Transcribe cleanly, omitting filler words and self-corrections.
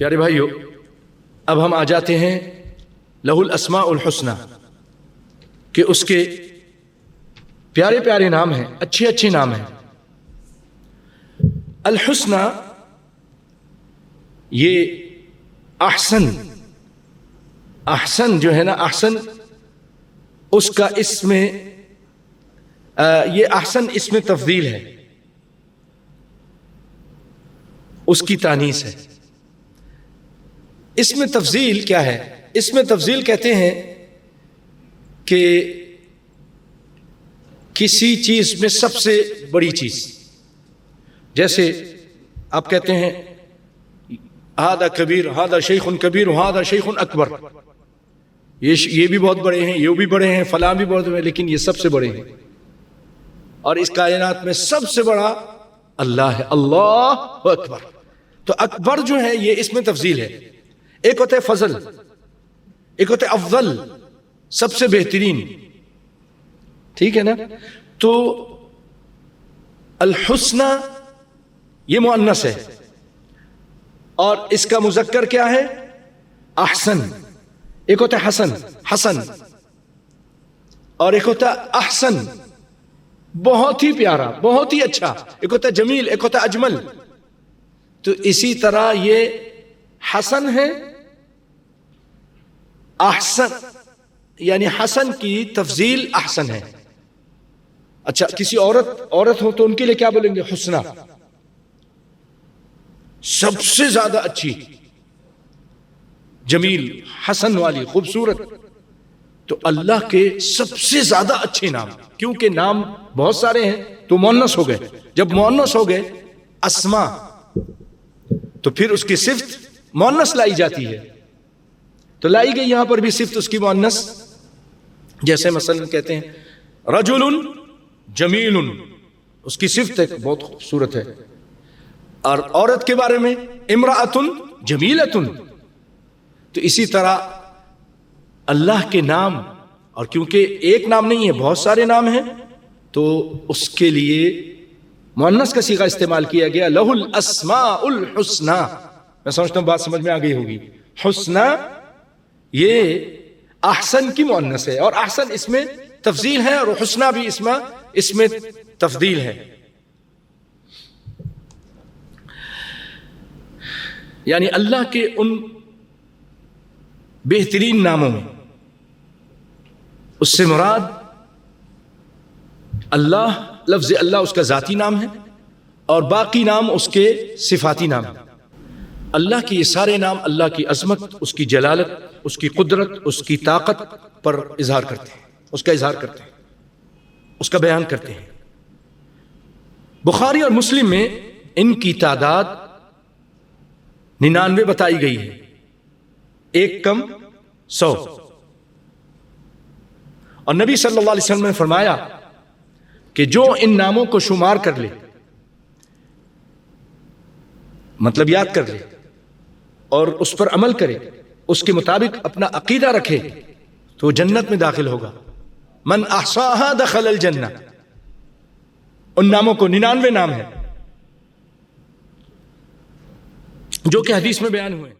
پیارے بھائیو، اب ہم آ جاتے ہیں لہ الاسماء الحسنی کہ اس کے پیارے پیارے نام ہیں، اچھے اچھے نام ہیں۔ الحسنی یہ احسن جو ہے نا، احسن اس کا اسم یہ احسن اسم تفضیل ہے، اس کی تانیث ہے۔ اسم تفضیل کیا ہے؟ اسم تفضیل کہتے ہیں کہ کسی چیز میں سب سے بڑی چیز، جیسے آپ کہتے ہیں ہذا کبیر، ہذا شیخ کبیر، ہذا شیخ اکبر، یہ بھی بہت بڑے ہیں، یہ بھی بڑے ہیں، فلاں بھی بہت بڑے، لیکن یہ سب سے بڑے ہیں، اور اس کائنات میں سب سے بڑا اللہ ہے، اللہ اکبر۔ تو اکبر جو ہے یہ اسم تفضیل ہے۔ ایک ہوتا ہے فضل، ایک ہوتا ہے افضل، سب سے بہترین، ٹھیک ہے نا؟ تو الحسنی یہ مؤنث ہے، اور اس کا مذکر کیا ہے؟ احسن۔ ایک ہوتا ہے حسن، حسن، اور ایک ہوتا ہے احسن، بہت ہی پیارا، بہت ہی اچھا۔ ایک ہوتا ہے جمیل، ایک ہوتا ہے اجمل۔ تو اسی طرح یہ حسن ہے، احسن یعنی حسن کی تفضیل احسن ہے۔ اچھا، کسی عورت ہو تو ان کے لیے کیا بولیں گے؟ حسنی، سب سے زیادہ اچھی، جمیل، حسن والی، خوبصورت۔ تو اللہ کے سب سے زیادہ اچھے نام، کیونکہ نام بہت سارے ہیں تو مؤنث ہو گئے۔ جب مؤنث ہو گئے اسماء، تو پھر اس کی صفت مؤنث لائی جاتی ہے، تو لائی گئی یہاں پر بھی صفت اس کی مؤنث۔ جیسے مثلا کہتے ہیں رجل جمیل، اس کی صفت ایک بہت خوبصورت ہے۔ اور عورت کے بارے میں امرأۃ جمیلۃ۔ تو اسی طرح اللہ کے نام، اور کیونکہ ایک نام نہیں ہے، بہت سارے نام ہیں، تو اس کے لیے مؤنث کا صیغہ استعمال کیا گیا، لہ الاسماء الحسنی۔ میں سمجھتا ہوں بات سمجھ میں آ گئی ہوگی۔ حسنی یہ احسن کی مؤنث ہے، اور احسن اس میں تفضیل ہے، اور حسنی بھی اس میں تفضیل ہے۔ یعنی اللہ کے ان بہترین ناموں میں، اس سے مراد اللہ، لفظ اللہ اس کا ذاتی نام ہے، اور باقی نام اس کے صفاتی نام ہیں۔ اللہ کے یہ سارے نام اللہ کی عظمت، اس کی جلالت، اس کی قدرت، اس کی طاقت پر اظہار کرتے ہیں، اس کا اظہار کرتے ہیں، اس کا بیان کرتے ہیں۔ بخاری اور مسلم میں ان کی تعداد 99 بتائی گئی ہے، ایک کم 100۔ اور نبی صلی اللہ علیہ وسلم نے فرمایا کہ جو ان ناموں کو شمار کر لے، مطلب یاد کر لے اور اس پر عمل کرے، اس کے مطابق اپنا عقیدہ رکھے، تو وہ جنت میں داخل ہوگا۔ من احصاها دخل الجنہ۔ ان ناموں کو 99 نام ہیں جو کہ حدیث میں بیان ہوئے۔